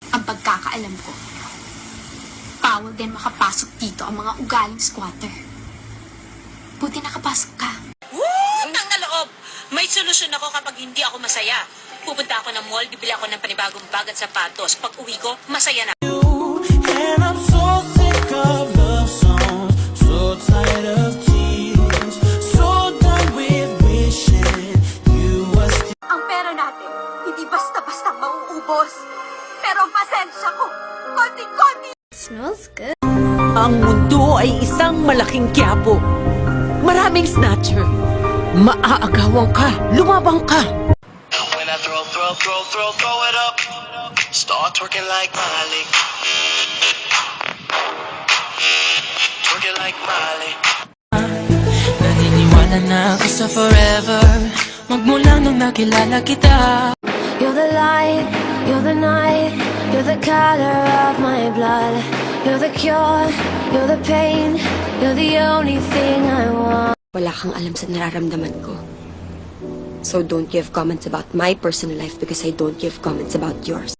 Ang pagkakaalam ko, bawal din makapasok dito ang mga ugaling squatter. Buti nakapasok ka. Utang na loob! May solusyon ako kapag hindi ako masaya. Pupunta ako ng mall, bibili ako ng panibagong bag at sapatos. Pag uwi ko, masaya na. And I'm so sick of love songs, so tired of tears, so done with wishing you were still. Ang pera natin, hindi basta-basta mauubos. Pero ang pasensya ko, konti-konti. Smells good. Ang mundo ay isang malaking quiapo. Maraming snatcher. Maaagawan ka, lumabang ka. When I throw it up, start twerking like Miley. Twerking like Miley. Naniniwala na ako sa forever, magmula nung nakilala kita. You're the light, you're the night, you're the color of my blood. You're the cure, you're the pain, you're the only thing I want. Wala kang alam sa nararamdaman ko. So don't give comments about my personal life because I don't give comments about yours.